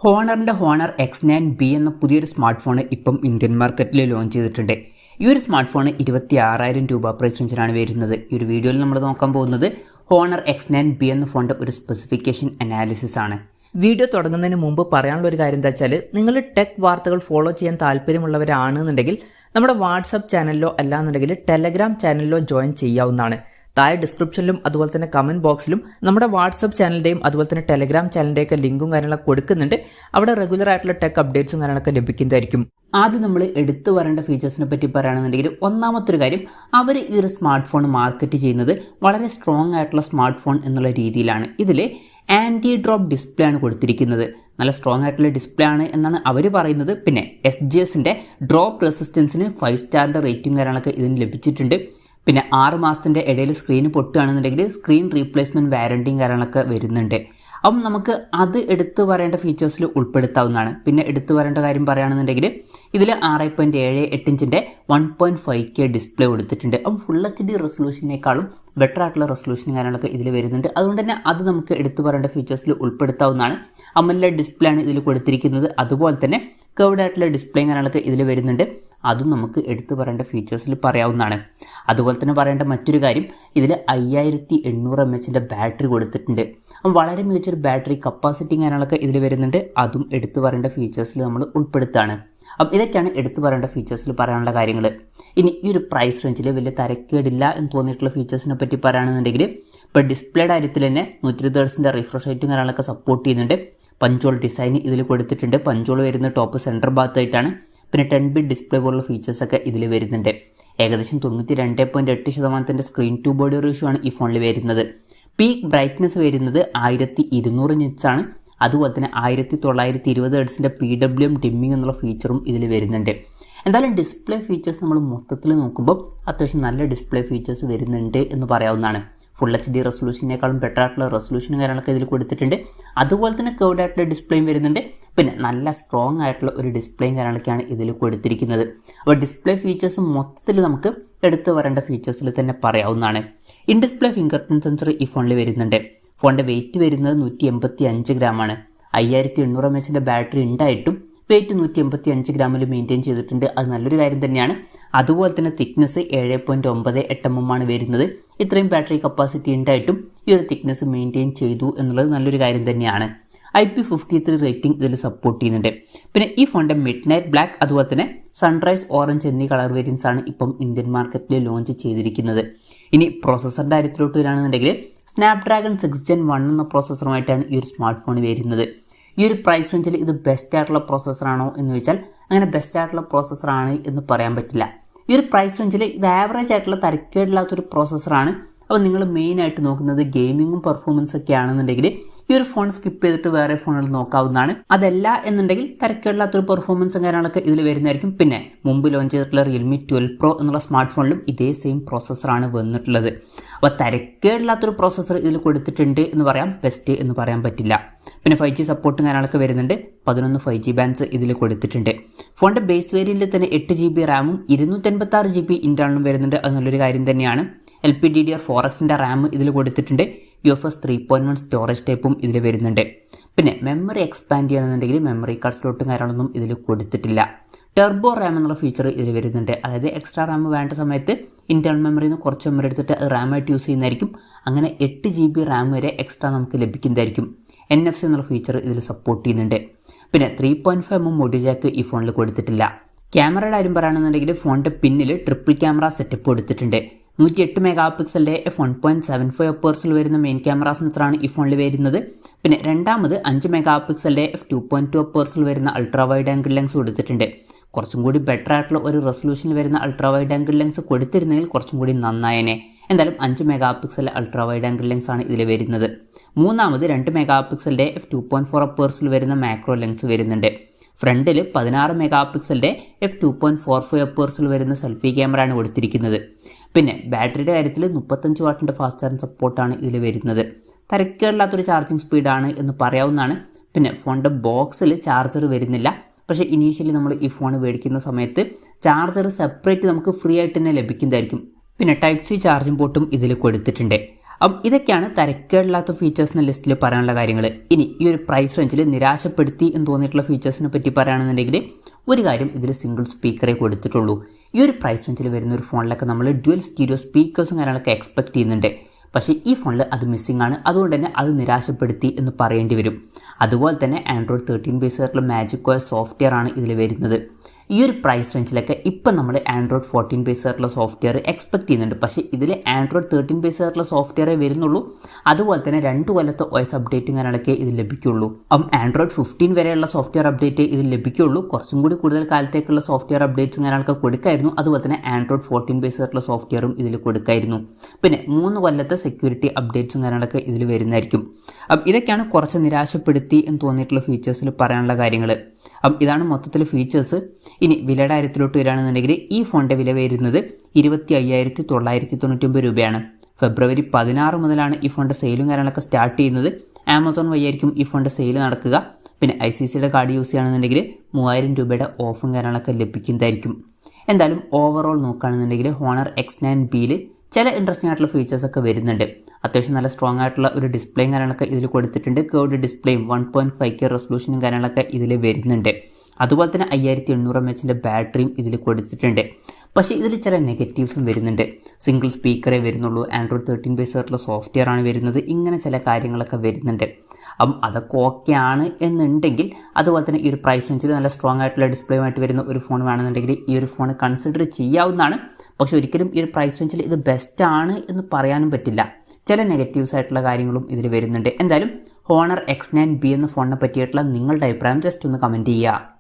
ഹോണറിൻ്റെ honour X9B എന്ന പുതിയൊരു smart phone ഇപ്പം ഇന്ത്യൻ മാർക്കറ്റിൽ ലോഞ്ച് ചെയ്തിട്ടുണ്ട്. ഈ ഒരു സ്മാർട്ട് ഫോൺ 26,000 രൂപ പ്രൈസ് റേഞ്ചിലാണ് വരുന്നത്. ഈ ഒരു വീഡിയോയിൽ നമ്മൾ നോക്കാൻ പോകുന്നത് ഹോണർ X9B എന്ന ഫോണിൻ്റെ ഒരു സ്പെസിഫിക്കേഷൻ അനാലിസിസ് ആണ്. വീഡിയോ തുടങ്ങുന്നതിന് മുമ്പ് പറയാനുള്ള ഒരു കാര്യം എന്താ വെച്ചാൽ, നിങ്ങൾ ടെക് വാർത്തകൾ ഫോളോ ചെയ്യാൻ താല്പര്യമുള്ളവരാണെന്നുണ്ടെങ്കിൽ നമ്മുടെ വാട്സപ്പ് ചാനലിലോ അല്ലാന്നുണ്ടെങ്കിൽ ടെലഗ്രാം ചാനലിലോ ജോയിൻ ചെയ്യാവുന്നതാണ്. താഴെ ഡിസ്ക്രിപ്ഷനിലും അതുപോലെ തന്നെ കമന്റ് ബോക്സിലും നമ്മുടെ വാട്സപ്പ് ചാനലിൻ്റെയും അതുപോലെ തന്നെ ടെലഗ്രാം ചാനലിൻ്റെയൊക്കെ ലിങ്കും കാര്യങ്ങളൊക്കെ കൊടുക്കുന്നുണ്ട്. അവിടെ റെഗുലർ ആയിട്ടുള്ള ടെക് അപ്ഡേറ്റ്സും കാര്യങ്ങളൊക്കെ ലഭിക്കുന്നതായിരിക്കും. ആദ്യം നമ്മൾ എടുത്തു വരേണ്ട ഫീച്ചേഴ്സിനെ പറ്റി പറയുകയാണെന്നുണ്ടെങ്കിൽ, ഒന്നാമത്തെ ഒരു കാര്യം, അവർ ഈ ഒരു സ്മാർട്ട് ഫോൺ മാർക്കറ്റ് ചെയ്യുന്നത് വളരെ സ്ട്രോങ് ആയിട്ടുള്ള സ്മാർട്ട് ഫോൺ എന്നുള്ള രീതിയിലാണ്. ഇതിൽ ആൻറ്റി ഡ്രോപ്പ് ഡിസ്പ്ലേ ആണ് കൊടുത്തിരിക്കുന്നത്. നല്ല സ്ട്രോങ് ആയിട്ടുള്ള ഡിസ്പ്ലേ ആണ് എന്നാണ് അവർ പറയുന്നത്. പിന്നെ SGSന്റെ ഡ്രോപ്പ് റെസിസ്റ്റൻസിന് 5 സ്റ്റാറിൻ്റെ റേറ്റിംഗ് കാര്യങ്ങളൊക്കെ ഇതിന് ലഭിച്ചിട്ടുണ്ട്. പിന്നെ 6 മാസത്തിൻ്റെ ഇടയിൽ സ്ക്രീൻ പൊട്ടുകയാണെന്നുണ്ടെങ്കിൽ സ്ക്രീൻ റീപ്ലേസ്മെൻറ്റ് വാറണ്ടിയും കാര്യങ്ങളൊക്കെ വരുന്നുണ്ട്. അപ്പം നമുക്ക് അത് എടുത്തു പറയേണ്ട ഫീച്ചേഴ്സിൽ ഉൾപ്പെടുത്താവുന്നതാണ്. പിന്നെ എടുത്തു പറയേണ്ട കാര്യം പറയുകയാണെന്നുണ്ടെങ്കിൽ, ഇതിൽ 6.78 ഇഞ്ചിൻ്റെ 1.5K ഡിസ്പ്ലേ കൊടുത്തിട്ടുണ്ട്. അപ്പം ഫുൾ HD റെസൊല്യൂഷനേക്കാളും ബെറ്റർ ആയിട്ടുള്ള റെസൊല്യൂഷനും കാര്യങ്ങളൊക്കെ ഇതിൽ വരുന്നുണ്ട്. അതുകൊണ്ട് തന്നെ അത് നമുക്ക് എടുത്തു പറയേണ്ട ഫീച്ചേഴ്സിൽ ഉൾപ്പെടുത്താവുന്നതാണ്. AMOLED ഡിസ്പ്ലേ ആണ് ഇതിൽ കൊടുത്തിരിക്കുന്നത്. അതുപോലെ തന്നെ കർവ്ഡ് ആയിട്ടുള്ള ഡിസ്പ്ലേയും കാര്യങ്ങളൊക്കെ ഇതിൽ വരുന്നുണ്ട്. അതും നമുക്ക് എടുത്തു പറയേണ്ട ഫീച്ചേഴ്സിൽ പറയാവുന്നതാണ്. അതുപോലെ തന്നെ പറയേണ്ട മറ്റൊരു കാര്യം, ഇതിൽ 5800 mAh ബാറ്ററി കൊടുത്തിട്ടുണ്ട്. അപ്പം വളരെ മികച്ചൊരു ബാറ്ററി കപ്പാസിറ്റി കാര്യങ്ങളൊക്കെ ഇതിൽ വരുന്നുണ്ട്. അതും എടുത്തു പറയേണ്ട ഫീച്ചേഴ്സിൽ നമ്മൾ ഉൾപ്പെടുത്താണ്. അപ്പം ഇതൊക്കെയാണ് എടുത്തു പറയേണ്ട ഫീച്ചേഴ്സിൽ പറയാനുള്ള കാര്യങ്ങൾ. ഇനി ഈ ഒരു പ്രൈസ് റേഞ്ചിൽ വലിയ തരക്കേടില്ല എന്ന് തോന്നിയിട്ടുള്ള ഫീച്ചേഴ്സിനെ പറ്റി പറയുകയാണെന്നുണ്ടെങ്കിൽ, ഇപ്പോൾ ഡിസ്പ്ലേയുടെ കാര്യത്തിൽ തന്നെ 120 Hz റിഫ്രഷ് റേറ്റും കാര്യങ്ങളൊക്കെ സപ്പോർട്ട് ചെയ്യുന്നുണ്ട്. പഞ്ചോൾ ഡിസൈൻ ഇതിൽ കൊടുത്തിട്ടുണ്ട്. പഞ്ചോൾ വരുന്ന ടോപ്പ് സെൻറ്റർ ഭാഗത്തായിട്ടാണ്. പിന്നെ 10-bit ഡിസ്പ്ലേ പോലുള്ള ഫീച്ചേഴ്സൊക്കെ ഇതിൽ വരുന്നുണ്ട്. ഏകദേശം 92.8% സ്ക്രീൻ ടു ബോഡി റേഷ്യോ ആണ് ഈ ഫോണിൽ വരുന്നത്. പീക്ക് ബ്രൈറ്റ്നസ് വരുന്നത് 1200 nits ആണ്. അതുപോലെ തന്നെ 1920 Hz PWM ഡിമ്മിങ് എന്നുള്ള ഫീച്ചറും ഇതിൽ വരുന്നുണ്ട്. എന്തായാലും ഡിസ്പ്ലേ ഫീച്ചേഴ്സ് നമ്മൾ മൊത്തത്തിൽ നോക്കുമ്പോൾ അത്യാവശ്യം നല്ല ഡിസ്പ്ലേ ഫീച്ചേഴ്സ് വരുന്നുണ്ട് എന്ന് പറയാവുന്നതാണ്. ഫുൾ HD റെസൊല്യൂഷനേക്കാളും ബെറ്റർ ആയിട്ടുള്ള റെസൊല്യൂഷനും കാര്യങ്ങളൊക്കെ ഇതിൽ കൊടുത്തിട്ടുണ്ട്. അതുപോലെ തന്നെ കർവ്ഡ് ആയിട്ടുള്ള ഡിസ്പ്ലേയും വരുന്നുണ്ട്. പിന്നെ നല്ല സ്ട്രോങ് ആയിട്ടുള്ള ഒരു ഡിസ്പ്ലേയും കാര്യങ്ങളൊക്കെയാണ് ഇതിൽ കൊടുത്തിരിക്കുന്നത്. അപ്പോൾ ഡിസ്പ്ലേ ഫീച്ചേഴ്സ് മൊത്തത്തിൽ നമുക്ക് എടുത്തു വരേണ്ട ഫീച്ചേഴ്സിൽ തന്നെ പറയാവുന്നതാണ്. In display finger print sensor ഈ ഫോണിൽ വരുന്നുണ്ട്. ഫോണിൻ്റെ വെയിറ്റ് വരുന്നത് 185 ഗ്രാമാണ്. 5800 mAh ബാറ്ററി ഉണ്ടായിട്ടും വെയിറ്റ് 185 ഗ്രാമിൽ മെയിൻറ്റെയിൻ ചെയ്തിട്ടുണ്ട്. അത് നല്ലൊരു കാര്യം തന്നെയാണ്. അതുപോലെ തന്നെ തിക്നെസ് 7.98 mm ആണ് വരുന്നത്. ഇത്രയും ബാറ്ററി കപ്പാസിറ്റി ഉണ്ടായിട്ടും ഈ ഒരു തിക്നെസ് മെയിൻറ്റെയിൻ ചെയ്തു എന്നുള്ളത് നല്ലൊരു കാര്യം തന്നെയാണ്. IP53 റേറ്റിംഗ് ഇതിൽ സപ്പോർട്ട് ചെയ്യുന്നുണ്ട്. പിന്നെ ഈ ഫോണിൻ്റെ മിഡ് നൈറ്റ് ബ്ലാക്ക് അതുപോലെ തന്നെ സൺറൈസ് ഓറഞ്ച് എന്നീ കളർ വേരിയൻസ് ആണ് ഇപ്പം ഇന്ത്യൻ മാർക്കറ്റിൽ ലോഞ്ച് ചെയ്തിരിക്കുന്നത്. ഇനി പ്രോസസ്സറിൻ്റെ കാര്യത്തിലോട്ട് വരികയാണെന്നുണ്ടെങ്കിൽ, സ്നാപ്ഡ്രാഗൺ 6 Gen 1 എന്ന പ്രോസസ്സറുമായിട്ടാണ് ഈ ഒരു സ്മാർട്ട് ഫോൺ വരുന്നത്. ഈ ഒരു പ്രൈസ് റേഞ്ചിൽ ഇത് ബെസ്റ്റ് ആയിട്ടുള്ള പ്രോസസ്സറാണോ എന്ന് ചോദിച്ചാൽ അങ്ങനെ ബെസ്റ്റ് ആയിട്ടുള്ള പ്രോസസ്സറാണ് എന്ന് പറയാൻ പറ്റില്ല. ഈ ഒരു പ്രൈസ് റേഞ്ചിൽ ഇത് ആവറേജ് ആയിട്ടുള്ള തരക്കേടില്ലാത്തൊരു പ്രോസസ്സറാണ്. അപ്പോൾ നിങ്ങൾ മെയിനായിട്ട് നോക്കുന്നത് ഗെയിമിങ്ങും പെർഫോമൻസ് ഒക്കെ ആണെന്നുണ്ടെങ്കിൽ ഈ ഒരു ഫോൺ സ്കിപ്പ് ചെയ്തിട്ട് വേറെ ഫോണുകൾ നോക്കാവുന്നതാണ്. അതല്ല എന്നുണ്ടെങ്കിൽ തരക്കേടില്ലാത്തൊരു പെർഫോമൻസും കാര്യങ്ങളൊക്കെ ഇതിൽ വരുന്നതായിരിക്കും. പിന്നെ മുമ്പ് ലോഞ്ച് ചെയ്തിട്ടുള്ള Realme 12 Pro എന്നുള്ള സ്മാർട്ട് ഫോണിലും ഇതേ സെയിം പ്രോസസ്സറാണ് വന്നിട്ടുള്ളത്. അപ്പോൾ തരക്കേടില്ലാത്തൊരു പ്രോസസ്സർ ഇതിൽ കൊടുത്തിട്ടുണ്ട് എന്ന് പറയാം, ബെസ്റ്റ് എന്ന് പറയാൻ പറ്റില്ല. പിന്നെ 5G സപ്പോർട്ടും കാര്യങ്ങളൊക്കെ വരുന്നുണ്ട്. 11 5G ബാൻഡ്സ് ഇതിൽ കൊടുത്തിട്ടുണ്ട്. ഫോണിൻ്റെ ബേസ് വേരിയന്റിൽ തന്നെ 8 GB റാമും 256 GB ഇന്റേണലും വരുന്നുണ്ട്. അത് നല്ലൊരു കാര്യം തന്നെയാണ്. LPDDR4Xന്റെ റാം ഇതിൽ കൊടുത്തിട്ടുണ്ട്. UFS 3.1 സ്റ്റോറേജ് ടൈപ്പും ഇതിൽ വരുന്നുണ്ട്. പിന്നെ മെമ്മറി എക്സ്പാൻഡ് ചെയ്യണമെന്നുണ്ടെങ്കിൽ മെമ്മറി കാർഡ് സ്ലോട്ടും കാര്യങ്ങളൊന്നും ഇതിൽ കൊടുത്തിട്ടില്ല. ടെർബോ റാം എന്നുള്ള ഫീച്ചർ ഇതിൽ വരുന്നുണ്ട്. അതായത് എക്സ്ട്രാ റാം വേണ്ട സമയത്ത് ഇന്റേണൽ മെമ്മറിയിൽ നിന്ന് കുറച്ച് മെമ്മറി എടുത്തിട്ട് അത് റാമായിട്ട് യൂസ് ചെയ്യുന്നതായിരിക്കും. അങ്ങനെ 8 GB റാം വരെ എക്സ്ട്രാ നമുക്ക് ലഭിക്കുന്നതായിരിക്കും. NFC എന്നുള്ള ഫീച്ചർ ഇതിൽ സപ്പോർട്ട് ചെയ്യുന്നുണ്ട്. പിന്നെ 3.5 mm ഓഡിയോ ജാക്ക് ഈ ഫോണിൽ കൊടുത്തിട്ടില്ല. ക്യാമറയുടെ കാര്യം പറയുകയാണെന്നുണ്ടെങ്കിൽ ഫോണിൻ്റെ പിന്നിൽ ട്രിപ്പിൾ ക്യാമറ സെറ്റപ്പ് കൊടുത്തിട്ടുണ്ട്. 108 മെഗാപിക്സലിൻ്റെ f1.75 വരുന്ന മെയിൻ ക്യാമറ സെൻസറാണ് ഈ ഫോണിൽ വരുന്നത്. പിന്നെ രണ്ടാമത് 5 മെഗാപിക്സലിൻ്റെ f2.2 വരുന്ന അൾട്രാ വൈഡ് ആംഗിൾ ലെൻസ് കൊടുത്തിട്ടുണ്ട്. കുറച്ചും കൂടി ബെറ്റർ ആയിട്ടുള്ള ഒരു റെസൊല്യൂഷനിൽ വരുന്ന അൾട്രാ വൈഡ് ആംഗിൾ ലെൻസ് കൊടുത്തിരുന്നെങ്കിൽ കുറച്ചും കൂടി നന്നായേനെ. എന്തായാലും 5 megapixel ultra wide angle lens ആണ് ഇതിൽ വരുന്നത്. മൂന്നാമത് 2 മെഗാപിക്സലിൻ്റെ f2.4 വരുന്ന മാക്രോ ലെൻസ് വരുന്നുണ്ട്. ഫ്രണ്ടിൽ 16 മെഗാപിക്സലിൻ്റെ f2.45 വരുന്ന സെൽഫി ക്യാമറ ആണ് കൊടുത്തിരിക്കുന്നത്. പിന്നെ ബാറ്ററിയുടെ കാര്യത്തിൽ 35 വാട്ടിൻ്റെ ഫാസ്റ്റ് ചാർജിങ് സപ്പോർട്ടാണ് ഇതിൽ വരുന്നത്. തരക്കേടില്ലാത്തൊരു ചാർജിങ് സ്പീഡാണ് എന്ന് പറയാവുന്നതാണ്. പിന്നെ ഫോണിൻ്റെ ബോക്സിൽ ചാർജർ വരുന്നില്ല. പക്ഷേ ഇനീഷ്യലി നമ്മൾ ഈ ഫോൺ മേടിക്കുന്ന സമയത്ത് ചാർജർ സെപ്പറേറ്റ് നമുക്ക് ഫ്രീ ആയിട്ട് തന്നെ ലഭിക്കുന്നതായിരിക്കും. പിന്നെ Type-C ചാർജിങ് പോർട്ടും ഇതിൽ കൊടുത്തിട്ടുണ്ട്. ഇതൊക്കെയാണ് തരക്കേടില്ലാത്ത ഫീച്ചേഴ്സ് എന്ന ലിസ്റ്റിൽ പറയാനുള്ള കാര്യങ്ങൾ. ഇനി ഈ ഒരു പ്രൈസ് റേഞ്ചിൽ നിരാശപ്പെടുത്തി എന്ന് തോന്നിയിട്ടുള്ള ഫീച്ചേഴ്സിനെ പറ്റി പറയുകയാണെന്നുണ്ടെങ്കിൽ ഒരു കാര്യം, ഇതിൽ സിംഗിൾ സ്പീക്കറേ കൊടുത്തിട്ടുള്ളൂ. ഈ ഒരു പ്രൈസ് റേഞ്ചിൽ വരുന്ന ഒരു ഫോണിലൊക്കെ നമ്മൾ ഡ്യുവൽ സ്റ്റീരിയോ സ്പീക്കേഴ്സും കാര്യങ്ങളൊക്കെ എക്സ്പെക്ട് ചെയ്യുന്നുണ്ട്. പക്ഷേ ഈ ഫോണിൽ അത് മിസ്സിംഗ് ആണ്. അതുകൊണ്ട് തന്നെ അത് നിരാശപ്പെടുത്തി എന്ന് പറയേണ്ടി വരും. അതുപോലെ തന്നെ ആൻഡ്രോയിഡ് 13 ബേസ് ആയിട്ടുള്ള മാജിക് OS സോഫ്റ്റ്വെയർ ആണ് ഇതിൽ വരുന്നത്. ഈ ഒരു പ്രൈസ് റേഞ്ചിലൊക്കെ ഇപ്പം നമ്മൾ ആൻഡ്രോയിഡ് 14 ബേസ് ആയിട്ടുള്ള സോഫ്റ്റ്വെയർ എക്സ്പെക്ട് ചെയ്യുന്നുണ്ട്. പക്ഷേ ഇതിൽ ആൻഡ്രോയിഡ് 13 ബേസ് ആയിട്ടുള്ള സോഫ്റ്റ്വെയറേ വരുന്നുള്ളൂ. അതുപോലെ തന്നെ 2 കൊല്ലത്തെ OS അപ്ഡേറ്റും കാര്യങ്ങളൊക്കെ ഇതിൽ ലഭിക്കുള്ളൂ. ആൻഡ്രോയിഡ് 15 വരെയുള്ള സോഫ്റ്റ്വെയർ അപ്ഡേറ്റ് ഇതിൽ ലഭിക്കുള്ളൂ. കുറച്ചും കൂടി കൂടുതൽ കാലത്തേക്കുള്ള സോഫ്റ്റ്വെയർ അപ്ഡേറ്റ്സും കാര്യങ്ങളൊക്കെ കൊടുക്കായിരുന്നു. അതുപോലെ തന്നെ ആൻഡ്രോയിഡ് 14 ബേസ് ആയിട്ടുള്ള സോഫ്റ്റ്വെയറും ഇതിൽ കൊടുക്കായിരുന്നു. പിന്നെ 3 കൊല്ലത്തെ സെക്യൂരിറ്റി അപ്ഡേറ്റ്സും കാര്യങ്ങളൊക്കെ ഇതിൽ വരുന്നതായിരിക്കും. ഇതൊക്കെയാണ് കുറച്ച് നിരാശപ്പെടുത്തി എന്ന് തോന്നിയിട്ടുള്ള ഫീച്ചേഴ്സിൽ പറയാനുള്ള കാര്യങ്ങൾ. ഇതാണ് മൊത്തത്തിൽ ഫീച്ചേഴ്സ്. ഇനി വിലയുടെ കാര്യത്തിലോട്ട് വരികയാണെന്നുണ്ടെങ്കിൽ ഈ ഫോണിൻ്റെ വില വരുന്നത് 25,999 രൂപയാണ്. ഫെബ്രുവരി 16 മുതലാണ് ഈ ഫോണിൻ്റെ സെയിലും കാര്യങ്ങളൊക്കെ സ്റ്റാർട്ട് ചെയ്യുന്നത്. ആമസോൺ വഴിയായിരിക്കും ഈ ഫോണിൻ്റെ സെയിൽ നടക്കുക. പിന്നെ ICICIയുടെ കാർഡ് യൂസ് ചെയ്യുകയാണെന്നുണ്ടെങ്കിൽ 3000 രൂപയുടെ ഓഫും കാര്യങ്ങളൊക്കെ ലഭിക്കുന്നതായിരിക്കും. എന്തായാലും ഓവറോൾ നോക്കുകയാണെന്നുണ്ടെങ്കിൽ ഹോണർ X9Bയിൽ ചില ഇൻട്രസ്റ്റിംഗ് ആയിട്ടുള്ള ഫീച്ചേഴ്സ് ഒക്കെ വരുന്നുണ്ട്. അത്യാവശ്യം നല്ല സ്ട്രോങ് ആയിട്ടുള്ള ഒരു ഡിസ്പ്ലേയും കാര്യങ്ങളൊക്കെ ഇതിൽ കൊടുത്തിട്ടുണ്ട്. കേർവ്ഡ് ഡിസ്പ്ലേയും 1.5K റെസൊല്യൂഷനും കാര്യങ്ങളൊക്കെ ഇതിൽ വരുന്നുണ്ട്. അതുപോലെ തന്നെ 5800 mAh ബാറ്ററിയും ഇതിൽ കൊടുത്തിട്ടുണ്ട്. പക്ഷേ ഇതിൽ ചില നെഗറ്റീവ്സും വരുന്നുണ്ട്. സിംഗിൾ സ്പീക്കറേ വരുന്നുള്ളൂ, ആൻഡ്രോയിഡ് 13 ബേസ് ആയിട്ടുള്ള സോഫ്റ്റ്വെയർ ആണ് വരുന്നത്, ഇങ്ങനെ ചില കാര്യങ്ങളൊക്കെ വരുന്നുണ്ട്. അതൊക്കെ ഓക്കെ ആണ് എന്നുണ്ടെങ്കിൽ, അതുപോലെ തന്നെ ഈ ഒരു പ്രൈസ് റേഞ്ചിൽ നല്ല സ്ട്രോങ് ആയിട്ടുള്ള ഡിസ്പ്ലേയുമായിട്ട് വരുന്ന ഒരു ഫോൺ വേണമെന്നുണ്ടെങ്കിൽ ഈ ഒരു ഫോൺ കൺസിഡർ ചെയ്യാവുന്നതാണ്. പക്ഷെ ഒരിക്കലും ഈ ഒരു പ്രൈസ് റേഞ്ചിൽ ഇത് ബെസ്റ്റ് ആണ് എന്ന് പറയാനും പറ്റില്ല. ചില നെഗറ്റീവ്സ് ആയിട്ടുള്ള കാര്യങ്ങളും ഇതിൽ വരുന്നുണ്ട്. എന്തായാലും ഹോണർ X9B എന്ന ഫോണിനെ പറ്റിയിട്ടുള്ള നിങ്ങളുടെ അഭിപ്രായം ജസ്റ്റ് ഒന്ന് കമൻറ്റ് ചെയ്യുക.